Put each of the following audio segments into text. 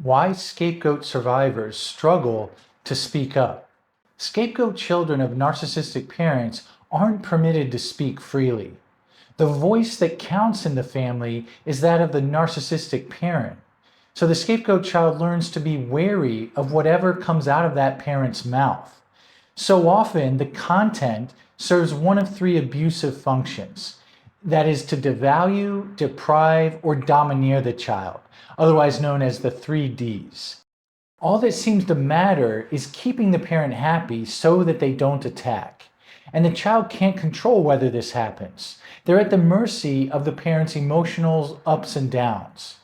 why scapegoat survivors struggle to speak up. Scapegoat children of narcissistic parents aren't permitted to speak freely. The voice that counts in the family is that of the narcissistic parent. So the scapegoat child learns to be wary of whatever comes out of that parent's mouth. So often, the content serves one of three abusive functions. That is to devalue, deprive, or domineer the child, otherwise known as the 3Ds. All that seems to matter is keeping the parent happy so that they don't attack. And the child can't control whether this happens. They're at the mercy of the parent's emotional ups and downs.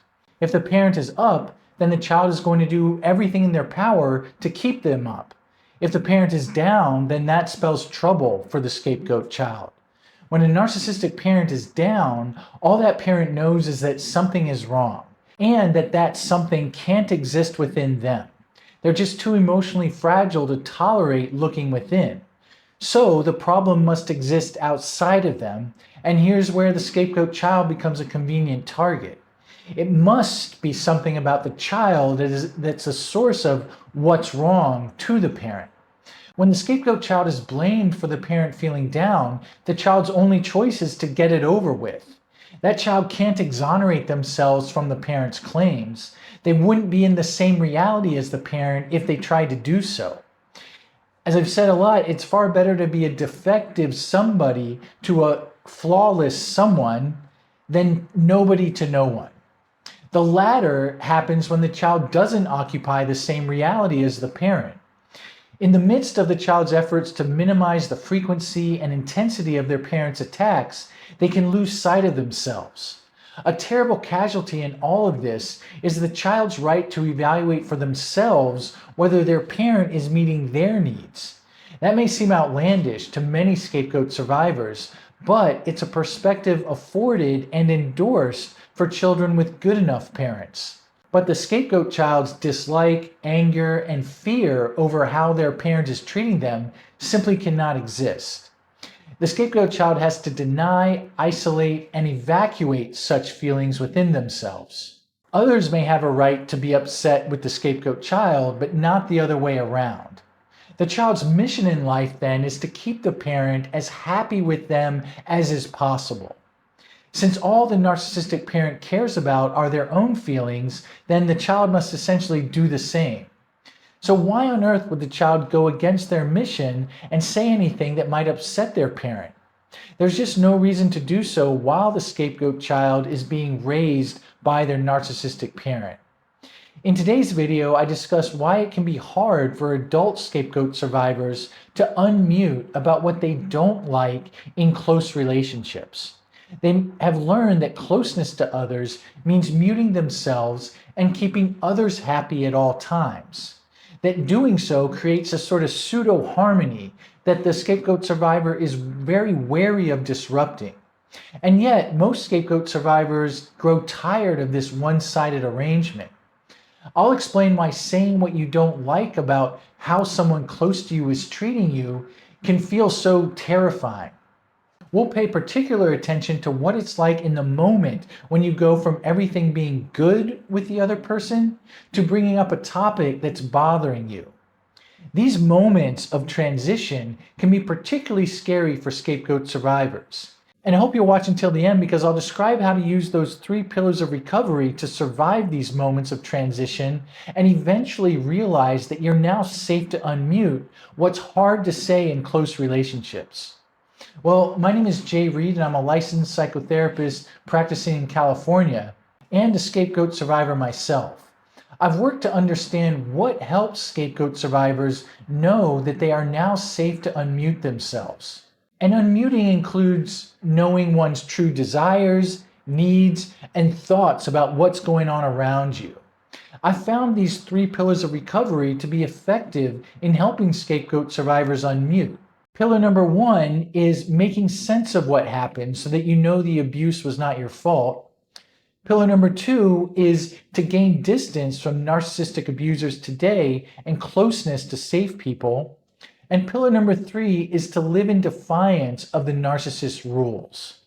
If the parent is up, then the child is going to do everything in their power to keep them up. If the parent is down, then that spells trouble for the scapegoat child. When a narcissistic parent is down, all that parent knows is that something is wrong, and that something can't exist within them. They're just too emotionally fragile to tolerate looking within. So the problem must exist outside of them, and here's where the scapegoat child becomes a convenient target. It must be something about the child that's a source of what's wrong to the parent. When the scapegoat child is blamed for the parent feeling down, the child's only choice is to get it over with. That child can't exonerate themselves from the parent's claims. They wouldn't be in the same reality as the parent if they tried to do so. As I've said a lot, it's far better to be a defective somebody to a flawless someone than nobody to no one. The latter happens when the child doesn't occupy the same reality as the parent. In the midst of the child's efforts to minimize the frequency and intensity of their parents' attacks, they can lose sight of themselves. A terrible casualty in all of this is the child's right to evaluate for themselves whether their parent is meeting their needs. That may seem outlandish to many scapegoat survivors, but it's a perspective afforded and endorsed for children with good enough parents. But the scapegoat child's dislike, anger, and fear over how their parent is treating them simply cannot exist. The scapegoat child has to deny, isolate, and evacuate such feelings within themselves. Others may have a right to be upset with the scapegoat child, but not the other way around. The child's mission in life then is to keep the parent as happy with them as is possible. Since all the narcissistic parent cares about are their own feelings, then the child must essentially do the same. So why on earth would the child go against their mission and say anything that might upset their parent? There's just no reason to do so while the scapegoat child is being raised by their narcissistic parent. In today's video, I discuss why it can be hard for adult scapegoat survivors to unmute about what they don't like in close relationships. They have learned that closeness to others means muting themselves and keeping others happy at all times. That doing so creates a sort of pseudo-harmony that the scapegoat survivor is very wary of disrupting. And yet, most scapegoat survivors grow tired of this one-sided arrangement. I'll explain why saying what you don't like about how someone close to you is treating you can feel so terrifying. We'll pay particular attention to what it's like in the moment when you go from everything being good with the other person to bringing up a topic that's bothering you. These moments of transition can be particularly scary for scapegoat survivors. And I hope you'll watch until the end because I'll describe how to use those 3 pillars of recovery to survive these moments of transition and eventually realize that you're now safe to unmute what's hard to say in close relationships. Well, my name is Reid, and I'm a licensed psychotherapist practicing in California and a scapegoat survivor myself. I've worked to understand what helps scapegoat survivors know that they are now safe to unmute themselves. And unmuting includes knowing one's true desires, needs, and thoughts about what's going on around you. I've found these 3 pillars of recovery to be effective in helping scapegoat survivors unmute. Pillar number 1 is making sense of what happened so that you know the abuse was not your fault. Pillar number 2 is to gain distance from narcissistic abusers today and closeness to safe people. And pillar number 3 is to live in defiance of the narcissist's rules.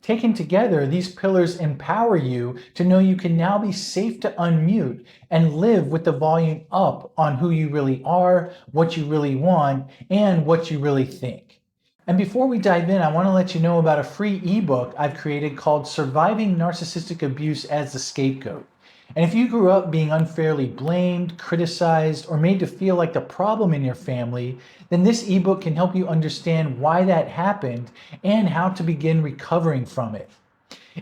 Taken together, these pillars empower you to know you can now be safe to unmute and live with the volume up on who you really are, what you really want, and what you really think. And before we dive in, I want to let you know about a free ebook I've created called Surviving Narcissistic Abuse as the Scapegoat. And if you grew up being unfairly blamed, criticized, or made to feel like the problem in your family, then this ebook can help you understand why that happened and how to begin recovering from it.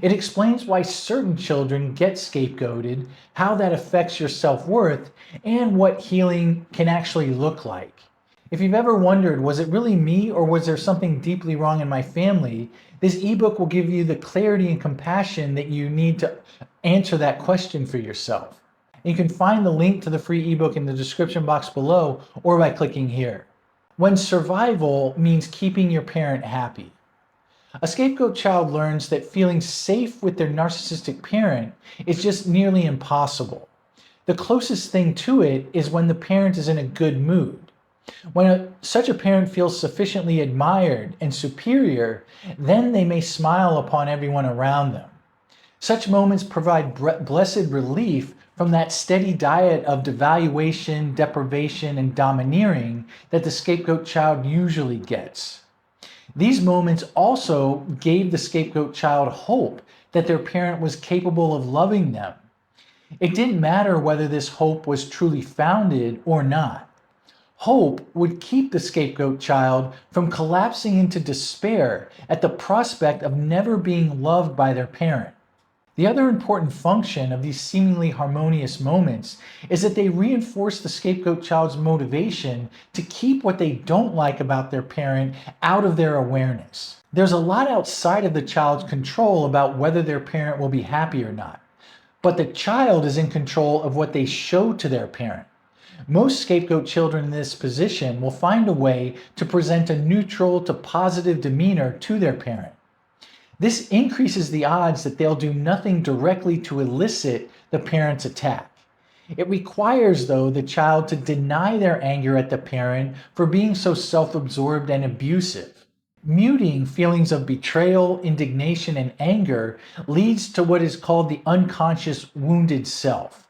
It explains why certain children get scapegoated, how that affects your self-worth, and what healing can actually look like. If you've ever wondered, was it really me or was there something deeply wrong in my family? This ebook will give you the clarity and compassion that you need to answer that question for yourself. And you can find the link to the free ebook in the description box below or by clicking here. When survival means keeping your parent happy. A scapegoat child learns that feeling safe with their narcissistic parent is just nearly impossible. The closest thing to it is when the parent is in a good mood. When such a parent feels sufficiently admired and superior, then they may smile upon everyone around them. Such moments provide blessed relief from that steady diet of devaluation, deprivation, and domineering that the scapegoat child usually gets. These moments also gave the scapegoat child hope that their parent was capable of loving them. It didn't matter whether this hope was truly founded or not. Hope would keep the scapegoat child from collapsing into despair at the prospect of never being loved by their parent. The other important function of these seemingly harmonious moments is that they reinforce the scapegoat child's motivation to keep what they don't like about their parent out of their awareness. There's a lot outside of the child's control about whether their parent will be happy or not, but the child is in control of what they show to their parent. Most scapegoat children in this position will find a way to present a neutral to positive demeanor to their parent. This increases the odds that they'll do nothing directly to elicit the parent's attack. It requires, though, the child to deny their anger at the parent for being so self-absorbed and abusive. Muting feelings of betrayal, indignation, and anger leads to what is called the unconscious wounded self.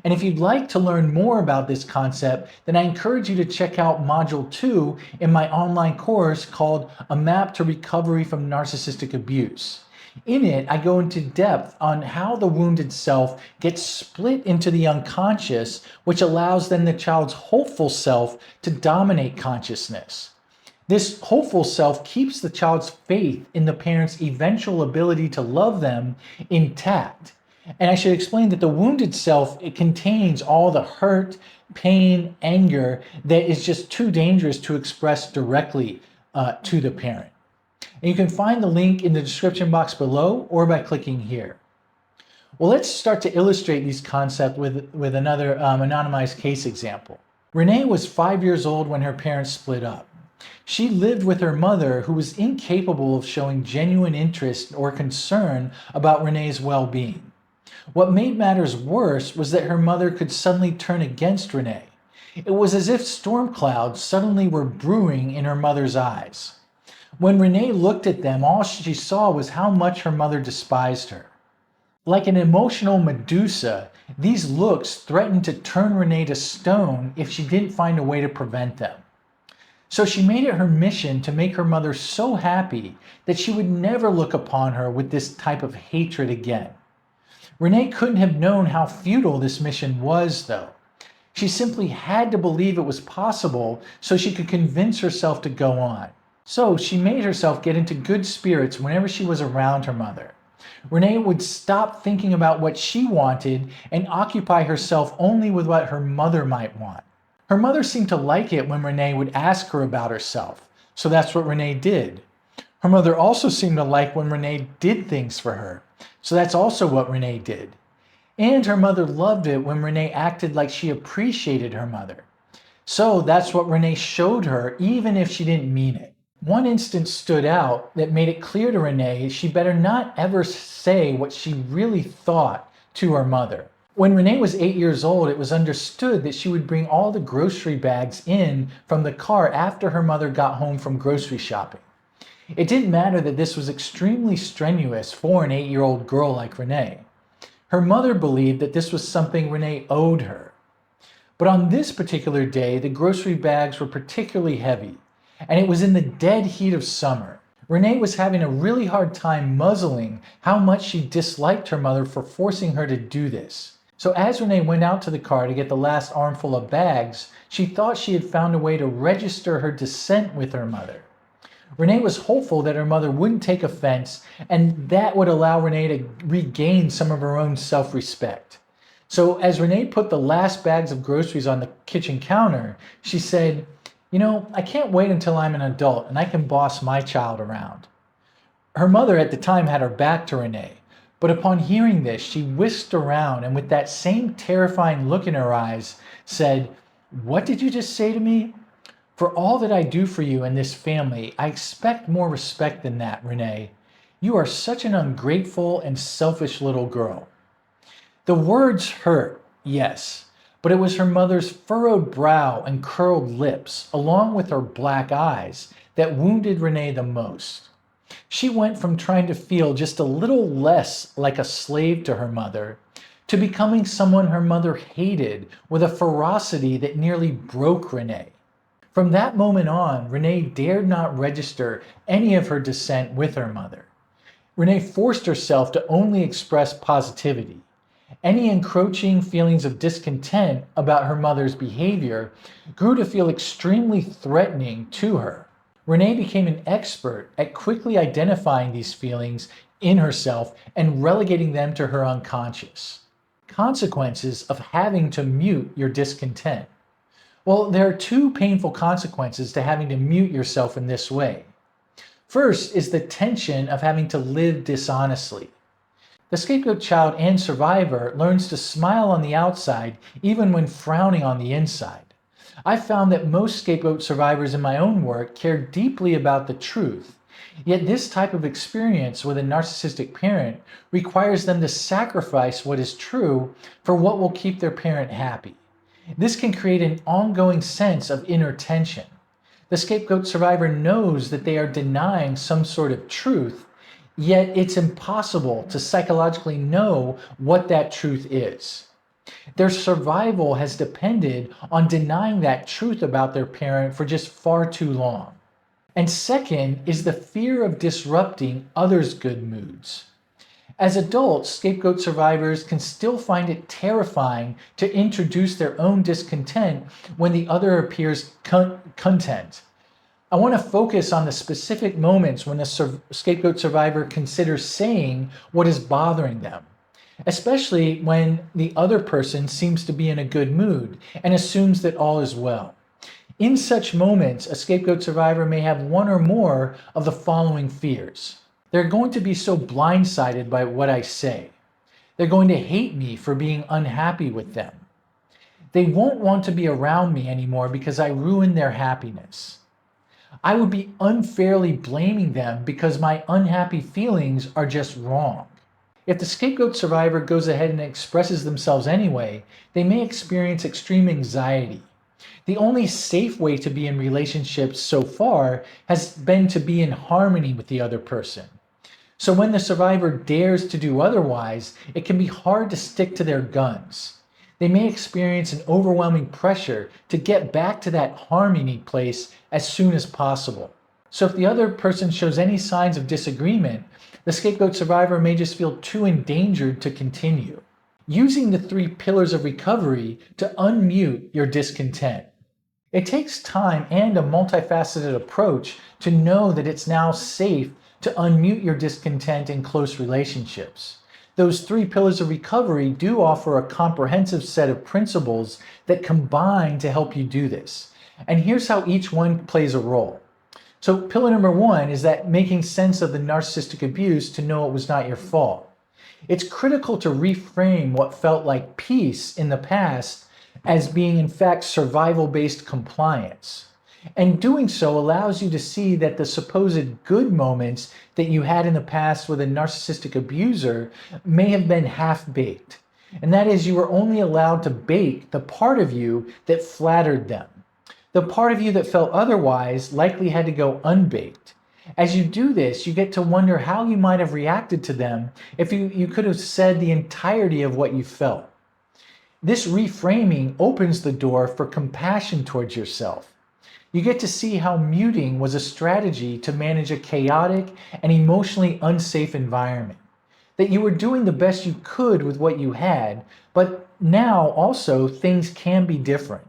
And if you'd like to learn more about this concept, then I encourage you to check out Module 2 in my online course called A Map to Recovery from Narcissistic Abuse. In it, I go into depth on how the wounded self gets split into the unconscious, which allows then the child's hopeful self to dominate consciousness. This hopeful self keeps the child's faith in the parent's eventual ability to love them intact. And I should explain that the wounded self, it contains all the hurt, pain, anger that is just too dangerous to express directly to the parent. And you can find the link in the description box below or by clicking here. Well, let's start to illustrate these concepts with another anonymized case example. Renee was 5 years old when her parents split up. She lived with her mother, who was incapable of showing genuine interest or concern about Renee's well-being. What made matters worse was that her mother could suddenly turn against Renee. It was as if storm clouds suddenly were brewing in her mother's eyes. When Renee looked at them, all she saw was how much her mother despised her. Like an emotional Medusa, these looks threatened to turn Renee to stone if she didn't find a way to prevent them. So she made it her mission to make her mother so happy that she would never look upon her with this type of hatred again. Renee couldn't have known how futile this mission was, though. She simply had to believe it was possible so she could convince herself to go on. So she made herself get into good spirits whenever she was around her mother. Renee would stop thinking about what she wanted and occupy herself only with what her mother might want. Her mother seemed to like it when Renee would ask her about herself, so that's what Renee did. Her mother also seemed to like when Renee did things for her, so that's also what Renee did. And her mother loved it when Renee acted like she appreciated her mother. So that's what Renee showed her, even if she didn't mean it. One instance stood out that made it clear to Renee she better not ever say what she really thought to her mother. When Renee was 8 years old, it was understood that she would bring all the grocery bags in from the car after her mother got home from grocery shopping. It didn't matter that this was extremely strenuous for an 8-year-old girl like Renee. Her mother believed that this was something Renee owed her. But on this particular day, the grocery bags were particularly heavy, and it was in the dead heat of summer. Renee was having a really hard time muzzling how much she disliked her mother for forcing her to do this. So as Renee went out to the car to get the last armful of bags, she thought she had found a way to register her dissent with her mother. Renee was hopeful that her mother wouldn't take offense, and that would allow Renee to regain some of her own self-respect. So as Renee put the last bags of groceries on the kitchen counter, she said, I can't wait until I'm an adult and I can boss my child around. Her mother at the time had her back to Renee, but upon hearing this, she whisked around and with that same terrifying look in her eyes said, "What did you just say to me? For all that I do for you and this family, I expect more respect than that, Renee. You are such an ungrateful and selfish little girl." The words hurt, yes, but it was her mother's furrowed brow and curled lips, along with her black eyes, that wounded Renee the most. She went from trying to feel just a little less like a slave to her mother to becoming someone her mother hated with a ferocity that nearly broke Renee. From that moment on, Renee dared not register any of her dissent with her mother. Renee forced herself to only express positivity. Any encroaching feelings of discontent about her mother's behavior grew to feel extremely threatening to her. Renee became an expert at quickly identifying these feelings in herself and relegating them to her unconscious. Consequences of having to mute your discontent. Well, there are two painful consequences to having to mute yourself in this way. First is the tension of having to live dishonestly. The scapegoat child and survivor learns to smile on the outside even when frowning on the inside. I've found that most scapegoat survivors in my own work care deeply about the truth, yet this type of experience with a narcissistic parent requires them to sacrifice what is true for what will keep their parent happy. This can create an ongoing sense of inner tension. The scapegoat survivor knows that they are denying some sort of truth, yet it's impossible to psychologically know what that truth is. Their survival has depended on denying that truth about their parent for just far too long. And second is the fear of disrupting others' good moods. As adults, scapegoat survivors can still find it terrifying to introduce their own discontent when the other appears content. I want to focus on the specific moments when the scapegoat survivor considers saying what is bothering them, especially when the other person seems to be in a good mood and assumes that all is well. In such moments, a scapegoat survivor may have one or more of the following fears. They're going to be so blindsided by what I say. They're going to hate me for being unhappy with them. They won't want to be around me anymore because I ruined their happiness. I would be unfairly blaming them because my unhappy feelings are just wrong. If the scapegoat survivor goes ahead and expresses themselves anyway, they may experience extreme anxiety. The only safe way to be in relationships so far has been to be in harmony with the other person. So when the survivor dares to do otherwise, it can be hard to stick to their guns. They may experience an overwhelming pressure to get back to that harmony place as soon as possible. So if the other person shows any signs of disagreement, the scapegoat survivor may just feel too endangered to continue. Using the 3 pillars of recovery to unmute your discontent. It takes time and a multifaceted approach to know that it's now safe to unmute your discontent in close relationships. Those 3 pillars of recovery do offer a comprehensive set of principles that combine to help you do this. And here's how each one plays a role. So pillar number 1 is that making sense of the narcissistic abuse to know it was not your fault. It's critical to reframe what felt like peace in the past as being in fact survival-based compliance. And doing so allows you to see that the supposed good moments that you had in the past with a narcissistic abuser may have been half-baked. And that is, you were only allowed to bake the part of you that flattered them. The part of you that felt otherwise likely had to go unbaked. As you do this, you get to wonder how you might have reacted to them if you could have said the entirety of what you felt. This reframing opens the door for compassion towards yourself. You get to see how muting was a strategy to manage a chaotic and emotionally unsafe environment. That you were doing the best you could with what you had, but now also things can be different.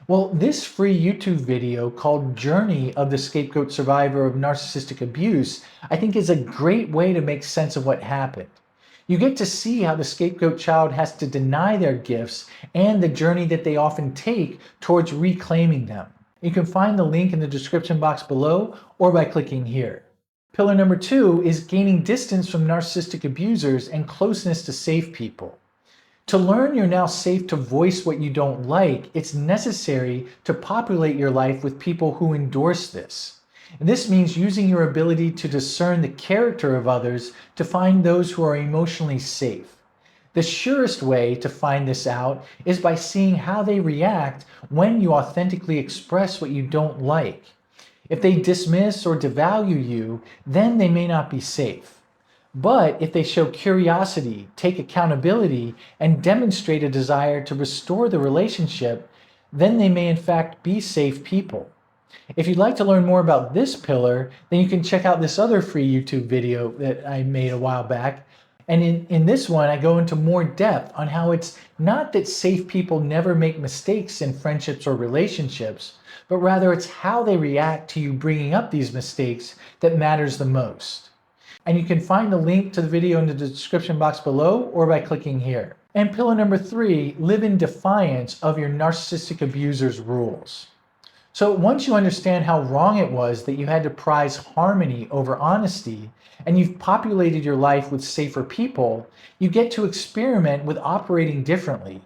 Well, this free YouTube video called Journey of the Scapegoat Survivor of Narcissistic Abuse, I think is a great way to make sense of what happened. You get to see how the scapegoat child has to deny their gifts and the journey that they often take towards reclaiming them. You can find the link in the description box below or by clicking here. Pillar number 2 is gaining distance from narcissistic abusers and closeness to safe people. To learn you're now safe to voice what you don't like, it's necessary to populate your life with people who endorse this. And this means using your ability to discern the character of others to find those who are emotionally safe. The surest way to find this out is by seeing how they react when you authentically express what you don't like. If they dismiss or devalue you, then they may not be safe. But if they show curiosity, take accountability, and demonstrate a desire to restore the relationship, then they may in fact be safe people. If you'd like to learn more about this pillar, then you can check out this other free YouTube video that I made a while back. And in this one, I go into more depth on how it's not that safe people never make mistakes in friendships or relationships, but rather it's how they react to you bringing up these mistakes that matters the most. And you can find the link to the video in the description box below or by clicking here. And pillar number 3, live in defiance of your narcissistic abuser's rules. So once you understand how wrong it was that you had to prize harmony over honesty, and you've populated your life with safer people, you get to experiment with operating differently.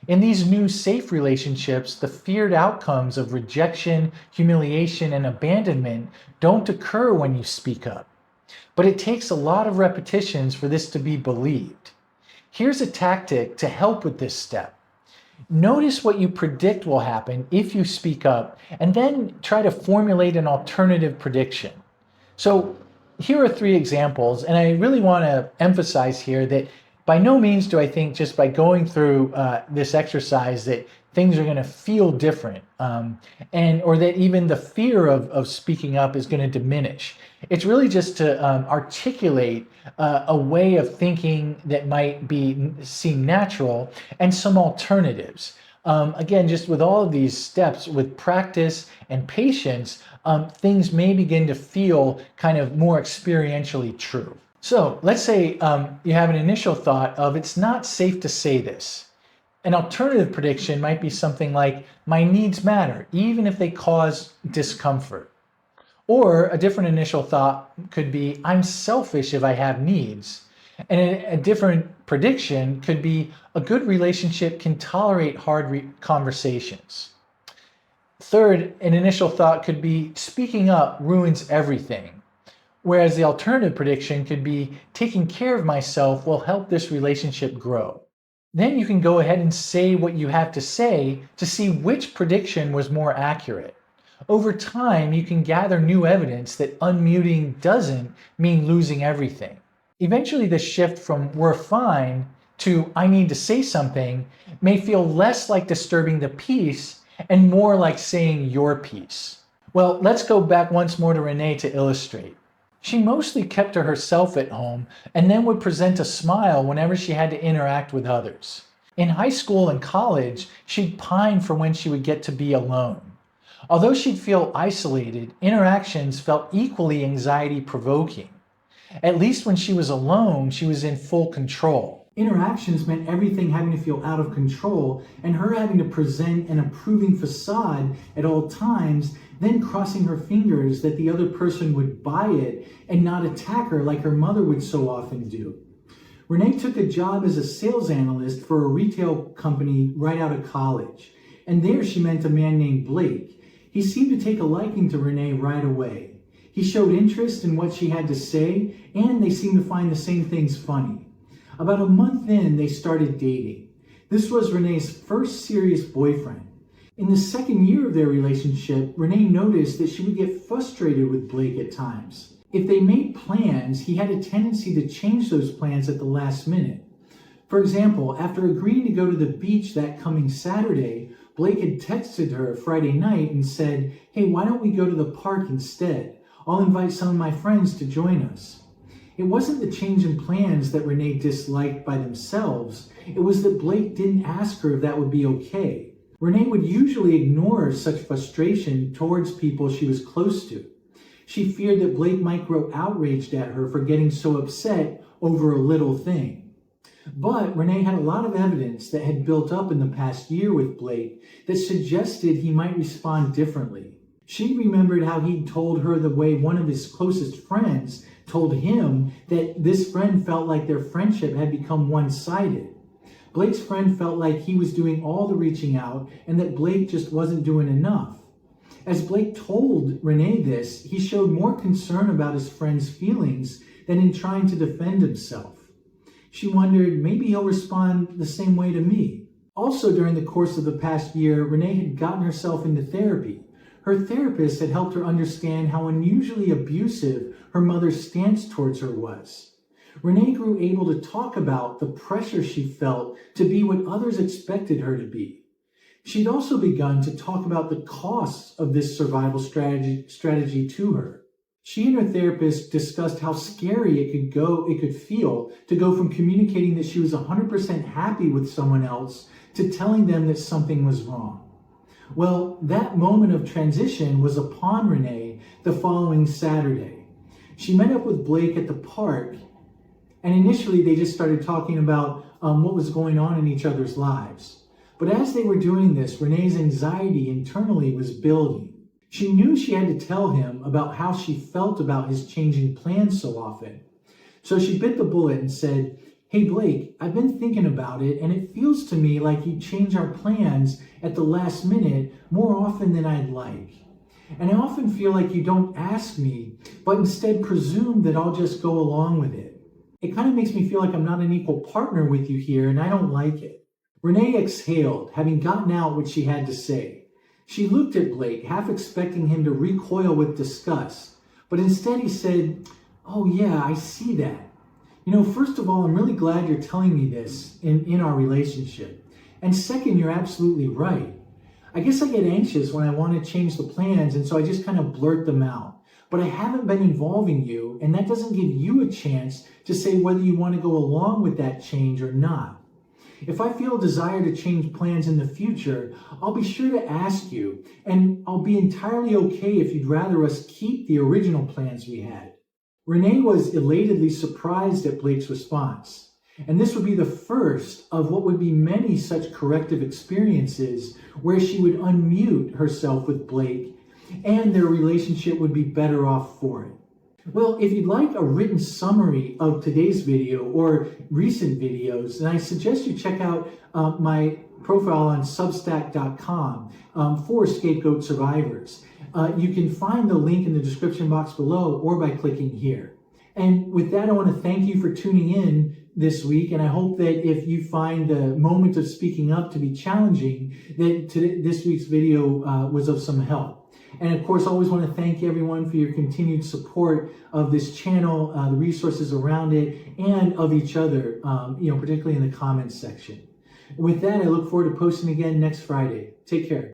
In these new safe relationships, the feared outcomes of rejection, humiliation, and abandonment don't occur when you speak up. But it takes a lot of repetitions for this to be believed. Here's a tactic to help with this step. Notice what you predict will happen if you speak up, and then try to formulate an alternative prediction. So here are 3 examples, and I really want to emphasize here that by no means do I think just by going through this exercise that things are going to feel different, or that even the fear of speaking up is going to diminish. It's really just to articulate a way of thinking that might seem natural and some alternatives. Again, just with all of these steps, with practice and patience, things may begin to feel kind of more experientially true. So let's say you have an initial thought of it's not safe to say this. An alternative prediction might be something like, my needs matter, even if they cause discomfort. Or a different initial thought could be, I'm selfish if I have needs. And a different prediction could be, a good relationship can tolerate hard conversations. Third, an initial thought could be, speaking up ruins everything. Whereas the alternative prediction could be, taking care of myself will help this relationship grow. Then you can go ahead and say what you have to say to see which prediction was more accurate. Over time, you can gather new evidence that unmuting doesn't mean losing everything. Eventually, the shift from we're fine to I need to say something may feel less like disturbing the peace and more like saying your piece. Well, let's go back once more to Renee to illustrate. She mostly kept to herself at home and then would present a smile whenever she had to interact with others. In high school and college, she'd pine for when she would get to be alone. Although she'd feel isolated, interactions felt equally anxiety-provoking. At least when she was alone, she was in full control. Interactions meant everything having to feel out of control and her having to present an approving facade at all times, then crossing her fingers that the other person would buy it and not attack her like her mother would so often do. Renee took a job as a sales analyst for a retail company right out of college. And there she met a man named Blake. He seemed to take a liking to Renee right away. He showed interest in what she had to say, and they seemed to find the same things funny. About a month in, they started dating. This was Renee's first serious boyfriend. In the second year of their relationship, Renee noticed that she would get frustrated with Blake at times. If they made plans, he had a tendency to change those plans at the last minute. For example, after agreeing to go to the beach that coming Saturday, Blake had texted her Friday night and said, "Hey, why don't we go to the park instead? I'll invite some of my friends to join us." It wasn't the change in plans that Renee disliked by themselves. It was that Blake didn't ask her if that would be okay. Renee would usually ignore such frustration towards people she was close to. She feared that Blake might grow outraged at her for getting so upset over a little thing. But Renee had a lot of evidence that had built up in the past year with Blake that suggested he might respond differently. She remembered how he'd told her the way one of his closest friends told him that this friend felt like their friendship had become one-sided. Blake's friend felt like he was doing all the reaching out and that Blake just wasn't doing enough. As Blake told Renee this, he showed more concern about his friend's feelings than in trying to defend himself. She wondered, maybe he'll respond the same way to me. Also, during the course of the past year, Renee had gotten herself into therapy. Her therapist had helped her understand how unusually abusive her mother's stance towards her was. Renee grew able to talk about the pressure she felt to be what others expected her to be. She'd also begun to talk about the costs of this survival strategy to her. She and her therapist discussed how scary it could feel to go from communicating that she was 100% happy with someone else to telling them that something was wrong. Well, that moment of transition was upon Renee the following Saturday. She met up with Blake at the park, and initially they just started talking about what was going on in each other's lives. But as they were doing this, Renee's anxiety internally was building. She knew she had to tell him about how she felt about his changing plans so often. So she bit the bullet and said, "Hey Blake, I've been thinking about it and it feels to me like you change our plans at the last minute more often than I'd like. And I often feel like you don't ask me, but instead presume that I'll just go along with it. It kind of makes me feel like I'm not an equal partner with you here and I don't like it." Renee exhaled, having gotten out what she had to say. She looked at Blake, half expecting him to recoil with disgust, but instead he said, "Oh yeah, I see that. First of all, I'm really glad you're telling me this in our relationship. And second, you're absolutely right. I guess I get anxious when I want to change the plans, and so I just kind of blurt them out. But I haven't been involving you, and that doesn't give you a chance to say whether you want to go along with that change or not. If I feel a desire to change plans in the future, I'll be sure to ask you, and I'll be entirely okay if you'd rather us keep the original plans we had." Renee was elatedly surprised at Blake's response, and this would be the first of what would be many such corrective experiences where she would unmute herself with Blake, and their relationship would be better off for it. Well, if you'd like a written summary of today's video or recent videos, then I suggest you check out my profile on substack.com for Scapegoat survivors. You can find the link in the description box below or by clicking here. And with that, I want to thank you for tuning in this week, and I hope that if you find the moment of speaking up to be challenging, that this week's video was of some help. And of course, I always want to thank everyone for your continued support of this channel, the resources around it, and of each other, particularly in the comments section. With that, I look forward to posting again next Friday. Take care.